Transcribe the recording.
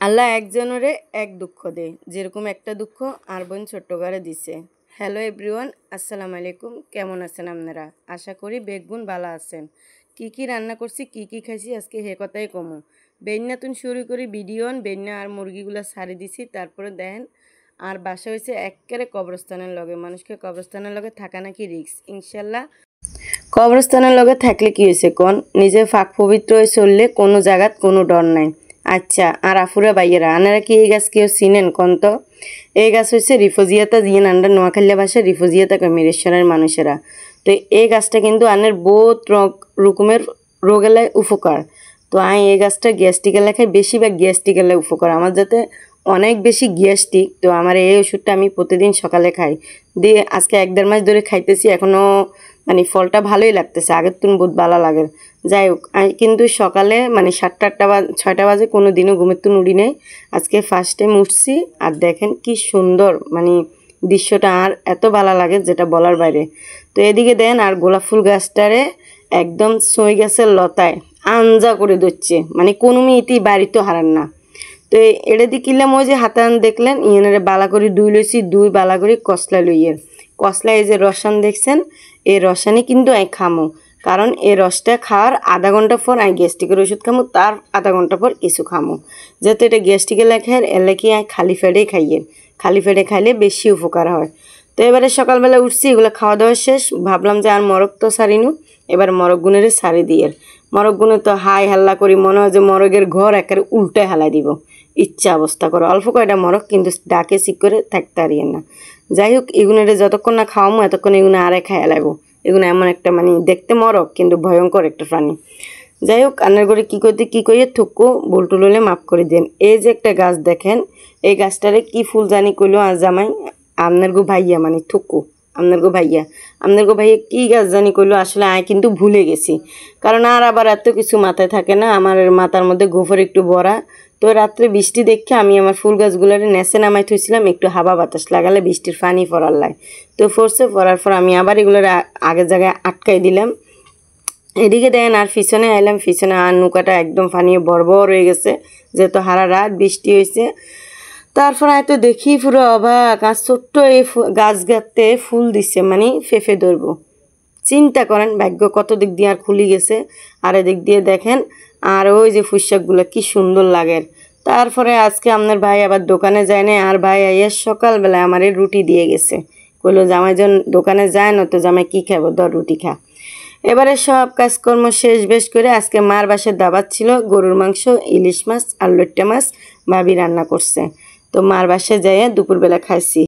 আল্লাহ একজনরে এক দুঃখ দেয়, যেরকম একটা দুঃখ আর বোন ছোট্ট করে দিছে। হ্যালো এভরিওয়ান, আসসালামু আলাইকুম। কেমন আছেন আপনারা? আশা করি বেগুন ভালো আছেন। কি রান্না করছি, কি খাইছি আজকে হে কথাই কমো। বেন্না তুন শুরু করি ভিডিও বেন্না আর মুরগিগুলো ছাড়ি দিছি। তারপরে দেখেন আর বাসা হয়েছে একেবারে কবরস্থানের লগে। মানুষকে কবরস্থানের লগে থাকা নাকি রিক্স। ইনশাল্লাহ কবরস্থানের লগে থাকলে কি হয়েছে কোন, নিজে ফাঁক পবিত্র হয়ে চললে কোনো জায়গাত কোনো ডর নাই। আচ্ছা, আর আফুরা বাইয়েরা আনারা কি এই গাছ কেউ চিনেন কোন? তো এই গাছ হচ্ছে রিফোজিয়াতা, জিয়ান আন্ডা নোয়াখালিয়া ভাষায় রিফোজিয়াতা কয় মিরেশ্বরের মানুষেরা। তো এই গাছটা কিন্তু আনের বহুত রকমের রোগেলায় উপকার। তো আমি এই গাছটা গ্যাস্ট্রিকের খাই, বেশিরভাগ গ্যাস্ট্রিকের উপকার আমার, যাতে অনেক বেশি গ্যাস্ট্রিক। তো আমার এই ওষুধটা আমি প্রতিদিন সকালে খাই, দিয়ে আজকে 1-1.5 মাস ধরে খাইতেছি। এখনও মানে ফলটা ভালোই লাগতেছে, আগের তুন বহুত ভালো লাগে। যাই হোক, আমি কিন্তু সকালে মানে 7টা 8টা 6টা বাজে কোনো দিনও ঘুমের তুন উঠি নেই। আজকে ফার্স্ট টাইম উঠছি, আর দেখেন কি সুন্দর মানে দৃশ্যটা আর এত ভালো লাগে যেটা বলার বাইরে। তো এদিকে দেন আর গোলাপ ফুল গাছটারে একদম সই গাছের লতায় আঞ্জা করে দিচ্ছে, মানে কোনো মেয়েটি বাড়িতে হারান না। তো এটা দিয়ে কিনলাম, ওই যে হাতান দেখলেন ইয়েনারে বালা করে দুই লইছি, দুই বালা করে কসলা লইয়ের। কসলা এই যে রসান দেখছেন, এই রসানে কিন্তু আমি খামো, কারণ এই রসটা খাওয়ার আধা ঘন্টা পর আমি গ্যাস্ট্রিকের ওষুধ খামো, তার আধা ঘন্টা পর কিছু খামো, যেহেতু এটা গ্যাস্ট্রিকের লেখার এলাকি আমি খালি পেটে খাইয়ে, খালি পেটে খাইলে বেশি উপকার হয়। তো এবারে সকালবেলা উঠছি, এগুলো খাওয়া দাওয়া শেষ, ভাবলাম যে আর মরক তো সারিনু, এবার মরক গুনের সারি দিয়ে। মরক গুনে তো হাই হাল্লা করি, মনে হয় যে মরগের ঘর একেবারে উল্টায় হালাই দিব, ইচ্ছা অবস্থা করো। অল্প কয়টা মরক কিন্তু ডাকে চিক করে থাকতে পারিয়েন না। যাই হোক, এগুলোরে যতক্ষণ না খাওয়ামো এতক্ষণ এগুলো আরে খাইয়া লাগবো। এগুলো এমন একটা মানে দেখতে মরক কিন্তু ভয়ঙ্কর একটা প্রাণী। যাই হোক, আন্নার করে কী করিয়ে থুকু বুলটুল হলে মাফ করে দেন। এই যে একটা গাছ দেখেন, এই গাছটারে কি ফুল জানি কইলো আজ জামাই, আপনার গো ভাইয়া মানে থুকু, আপনার গো ভাইয়া কী গাছ জানি কইলো, আসলে আমি কিন্তু ভুলে গেছি, কারণ আর আবার এত কিছু মাথায় থাকে না, আমার মাথার মধ্যে গোফর একটু ভরা। তো রাত্রে বৃষ্টি দেখে আমি আমার ফুল গাছগুলোরে নেচে নামাই থইছিলাম, একটু হাওয়া বাতাস লাগালে বৃষ্টির পানি পড়ার লাই। তো পড়ার পর আমি আবার এগুলোর আগের জায়গায় আটকাই দিলাম। এদিকে দেখেন আর পিছনে আইলাম, পিছনে আর নৌকাটা একদম পানি বরবর হয়ে গেছে, যেহেতু সারা রাত বৃষ্টি হয়েছে। তারপর হয়তো দেখি পুরো অবাক, আর ছোট্ট এই গাছ গাছতে ফুল দিচ্ছে, মানে ফেফে ধরবো। চিন্তা করেন ভাগ্য কত দিক দিয়ে আর খুলি গেছে। আর এদিক দিয়ে দেখেন আর ওই যে ফুসশাকগুলো কি সুন্দর লাগে। তারপরে আজকে আপনার ভাই আবার দোকানে যায় না, আর ভাই আইয়া সকালবেলায় আমার রুটি দিয়ে গেছে, কইলো জামাই যখন দোকানে যায় না তো জামাই কী খাবো, ধর রুটি খা। এবারে সব কাজকর্ম শেষ বেশ করে আজকে মার বাসার দাবাত ছিল, গরুর মাংস, ইলিশ মাছ আর লইট্টা মাছ ভাবি রান্না করছে। তো মার বাসায় যাইয়া দুপুরবেলা খাইছি।